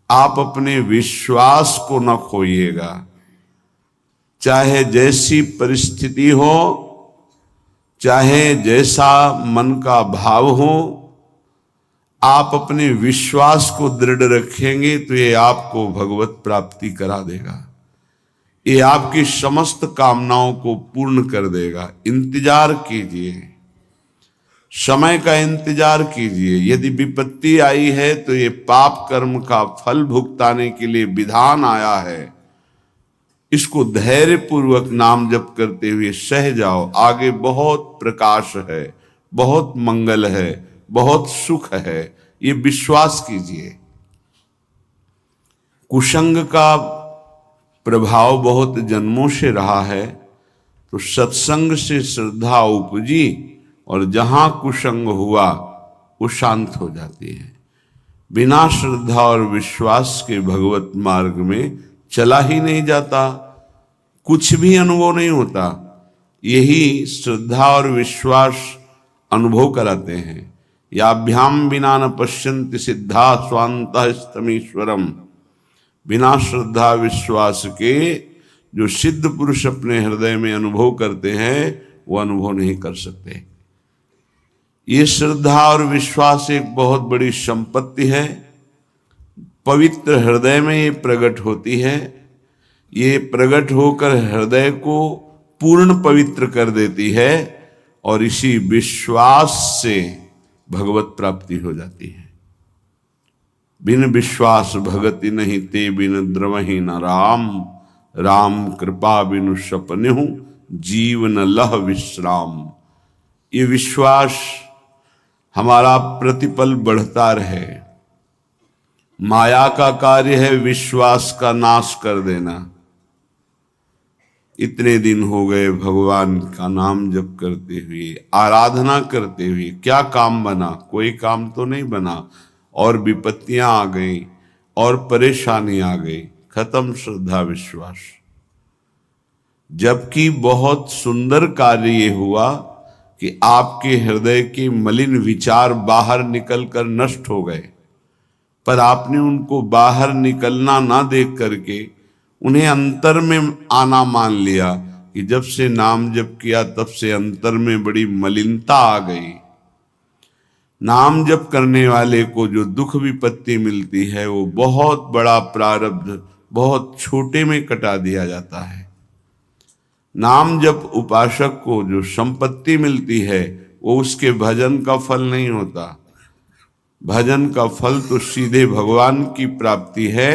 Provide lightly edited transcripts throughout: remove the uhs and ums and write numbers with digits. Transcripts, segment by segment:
आप अपने विश्वास को न खोइएगा। चाहे जैसी परिस्थिति हो, चाहे जैसा मन का भाव हो, आप अपने विश्वास को दृढ़ रखेंगे तो ये आपको भगवत प्राप्ति करा देगा। ये आपकी समस्त कामनाओं को पूर्ण कर देगा। इंतजार कीजिए, समय का इंतजार कीजिए। यदि विपत्ति आई है तो ये पाप कर्म का फल भुगताने के लिए विधान आया है। इसको धैर्य पूर्वक नाम जप करते हुए सह जाओ। आगे बहुत प्रकाश है, बहुत मंगल है, बहुत सुख है, ये विश्वास कीजिए। कुसंग का प्रभाव बहुत जन्मों से रहा है, तो सत्संग से श्रद्धा उपजी और जहां कुसंग हुआ वो शांत हो जाती है। बिना श्रद्धा और विश्वास के भगवत मार्ग में चला ही नहीं जाता, कुछ भी अनुभव नहीं होता। यही श्रद्धा और विश्वास अनुभव कराते हैं। याभ्याम बिना न पश्यन्ति सिद्धा स्वांतः स्तमीश्वरम। बिना श्रद्धा विश्वास के जो सिद्ध पुरुष अपने हृदय में अनुभव करते हैं वो अनुभव नहीं कर सकते। ये श्रद्धा और विश्वास एक बहुत बड़ी संपत्ति है। पवित्र हृदय में ये प्रकट होती है। ये प्रकट होकर हृदय को पूर्ण पवित्र कर देती है और इसी विश्वास से भगवत प्राप्ति हो जाती है। बिन विश्वास भगति नहीं ते बिन द्रवहि न राम। राम कृपा बिनु सपनेहु जीवन लह विश्राम। ये विश्वास हमारा प्रतिपल बढ़ता रहे। माया का कार्य है विश्वास का नाश कर देना। इतने दिन हो गए भगवान का नाम जप करते हुए, आराधना करते हुए, क्या काम बना? कोई काम तो नहीं बना। और विपत्तियां आ गई और परेशानी आ गई, खत्म श्रद्धा विश्वास। जबकि बहुत सुंदर कार्य ये हुआ कि आपके हृदय के मलिन विचार बाहर निकलकर नष्ट हो गए, पर आपने उनको बाहर निकलना ना देख करके उन्हें अंतर में आना मान लिया कि जब से नाम जप किया तब से अंतर में बड़ी मलिनता आ गई। नाम जप करने वाले को जो दुख विपत्ति मिलती है वो बहुत बड़ा प्रारब्ध बहुत छोटे में कटा दिया जाता है। नाम जप उपासक को जो संपत्ति मिलती है वो उसके भजन का फल नहीं होता। भजन का फल तो सीधे भगवान की प्राप्ति है।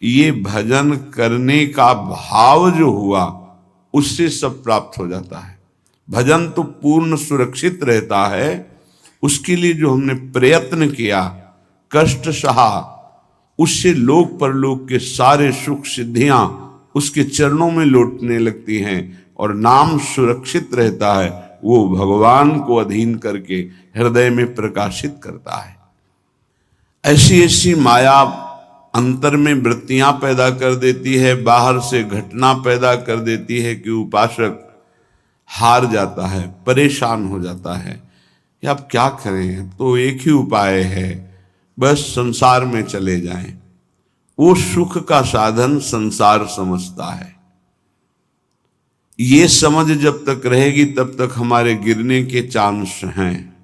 ये भजन करने का भाव जो हुआ उससे सब प्राप्त हो जाता है। भजन तो पूर्ण सुरक्षित रहता है। उसके लिए जो हमने प्रयत्न किया, कष्ट सहा, उससे लोक परलोक के सारे सुख सिद्धियां उसके चरणों में लौटने लगती हैं और नाम सुरक्षित रहता है। वो भगवान को अधीन करके हृदय में प्रकाशित करता है। ऐसी ऐसी माया अंतर में वृत्तियां पैदा कर देती है, बाहर से घटना पैदा कर देती है कि उपासक हार जाता है, परेशान हो जाता है कि अब क्या करें, तो एक ही उपाय है, बस संसार में चले जाएं। वो सुख का साधन संसार समझता है। ये समझ जब तक रहेगी तब तक हमारे गिरने के चांस हैं।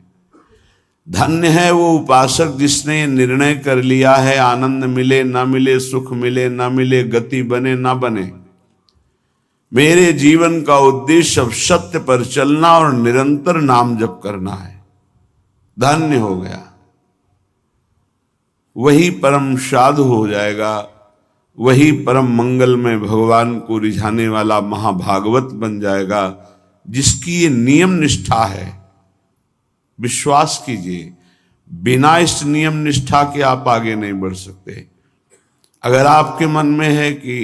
धन्य है वो उपासक जिसने निर्णय कर लिया है, आनंद मिले ना मिले, सुख मिले ना मिले, गति बने ना बने, मेरे जीवन का उद्देश्य अब सत्य पर चलना और निरंतर नाम जप करना है। धन्य हो गया, वही परम साधु हो जाएगा, वही परम मंगल में भगवान को रिझाने वाला महाभागवत बन जाएगा, जिसकी ये नियम निष्ठा है। विश्वास कीजिए, बिना इस नियम निष्ठा के आप आगे नहीं बढ़ सकते। अगर आपके मन में है कि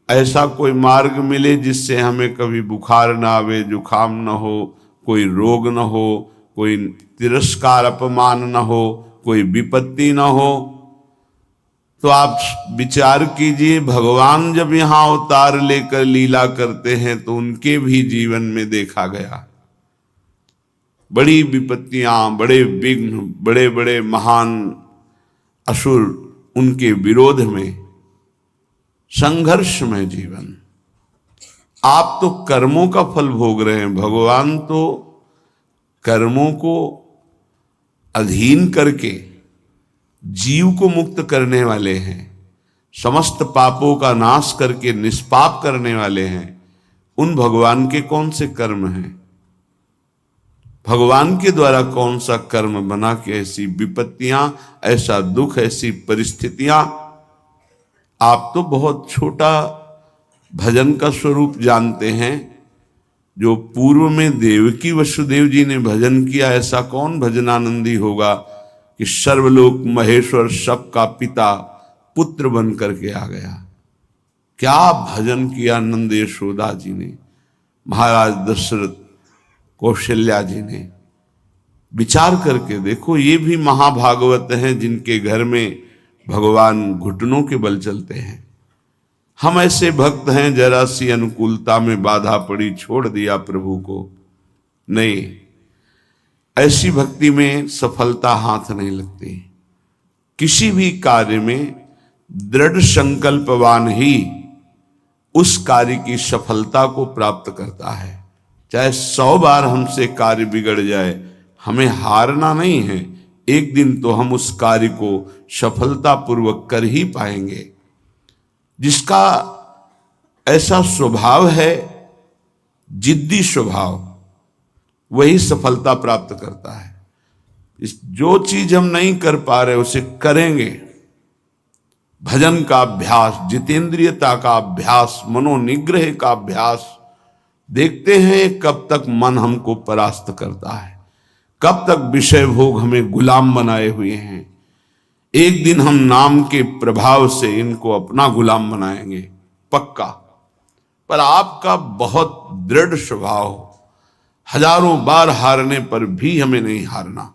ऐसा कोई मार्ग मिले जिससे हमें कभी बुखार ना आवे, जुखाम ना हो, कोई रोग ना हो, कोई तिरस्कार अपमान ना हो, कोई विपत्ति ना हो, तो आप विचार कीजिए, भगवान जब यहां अवतार लेकर लीला करते हैं तो उनके भी जीवन में देखा गया बड़ी विपत्तियां, बड़े विघ्न, बड़े बड़े महान असुर उनके विरोध में संघर्षमय जीवन। आप तो कर्मों का फल भोग रहे हैं, भगवान तो कर्मों को अधीन करके जीव को मुक्त करने वाले हैं, समस्त पापों का नाश करके निष्पाप करने वाले हैं। उन भगवान के कौन से कर्म हैं? भगवान के द्वारा कौन सा कर्म बना के ऐसी विपत्तियां, ऐसा दुख, ऐसी परिस्थितियां। आप तो बहुत छोटा भजन का स्वरूप जानते हैं। जो पूर्व में देवकी वसुदेव जी ने भजन किया, ऐसा कौन भजनानंदी होगा कि सर्वलोक महेश्वर सबका पिता पुत्र बन करके आ गया। क्या भजन किया नंद यशोदा जी ने, महाराज दशरथ, कौशल्या जी ने। विचार करके देखो, ये भी महाभागवत हैं जिनके घर में भगवान घुटनों के बल चलते हैं। हम ऐसे भक्त हैं, जरा सी अनुकूलता में बाधा पड़ी छोड़ दिया प्रभु को। नहीं, ऐसी भक्ति में सफलता हाथ नहीं लगती। किसी भी कार्य में दृढ़ संकल्पवान ही उस कार्य की सफलता को प्राप्त करता है। चाहे 100 बार हमसे कार्य बिगड़ जाए, हमें हारना नहीं है। एक दिन तो हम उस कार्य को सफलतापूर्वक कर ही पाएंगे। जिसका ऐसा स्वभाव है, जिद्दी स्वभाव, वही सफलता प्राप्त करता है। जो चीज हम नहीं कर पा रहे उसे करेंगे। भजन का अभ्यास, जितेंद्रियता का अभ्यास, मनोनिग्रह का अभ्यास। देखते हैं कब तक मन हमको परास्त करता है, कब तक विषय भोग हमें गुलाम बनाए हुए हैं। एक दिन हम नाम के प्रभाव से इनको अपना गुलाम बनाएंगे, पक्का। पर आपका बहुत दृढ़ स्वभाव, हजारों बार हारने पर भी हमें नहीं हारना,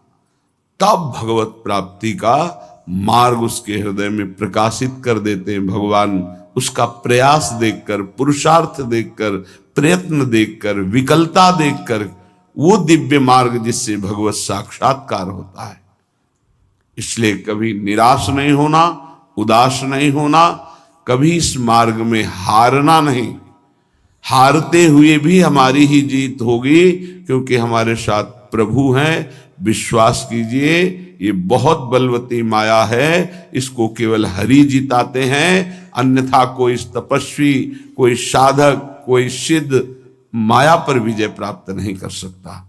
तब भगवत प्राप्ति का मार्ग उसके हृदय में प्रकाशित कर देते हैं भगवान। उसका प्रयास देखकर, पुरुषार्थ देखकर, प्रयत्न देखकर, विकलता देखकर, वो दिव्य मार्ग जिससे भगवत साक्षात्कार होता है। इसलिए कभी निराश नहीं होना, उदास नहीं होना, कभी इस मार्ग में हारना नहीं। हारते हुए भी हमारी ही जीत होगी, क्योंकि हमारे साथ प्रभु हैं। विश्वास कीजिए, ये बहुत बलवती माया है, इसको केवल हरि जिताते हैं। अन्यथा कोई तपस्वी, कोई साधक, कोई सिद्ध माया पर विजय प्राप्त नहीं कर सकता।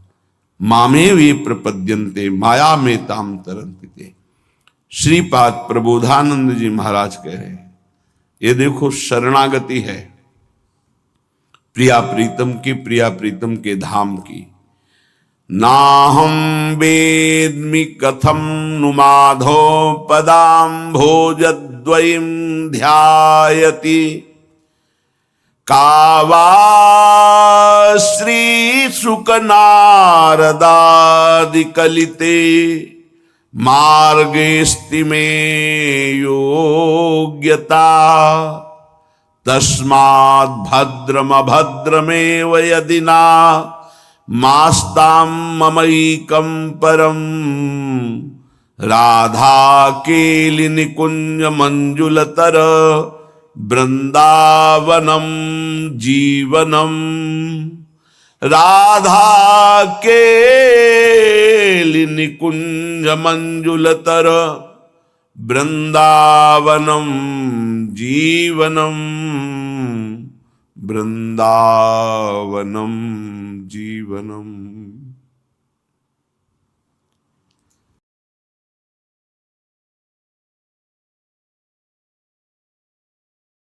मामेव ये प्रपद्यन्ते माया में ताम तरन्ति। श्रीपाद प्रबोधानंद जी महाराज कह रहे हैं, ये देखो शरणागति है प्रिया प्रीतम की, प्रिया प्रीतम के धाम की। नाहं वेद्मि कथम नु माधो पदां भोजद्वयं ध्यायति। कावा श्री शुक नारदादि कलिते मार्गेस्ति में योग्यता। तस्माद् भद्रम भद्रमेव यदि ना मास्तां ममैकं परम। राधा केलि निकुंज मंजुलतर वृंदावनम जीवनम। राधा केलि निकुंज मंजुलतर वृंदावनम जीवनम। वृंदावनम जीवनम।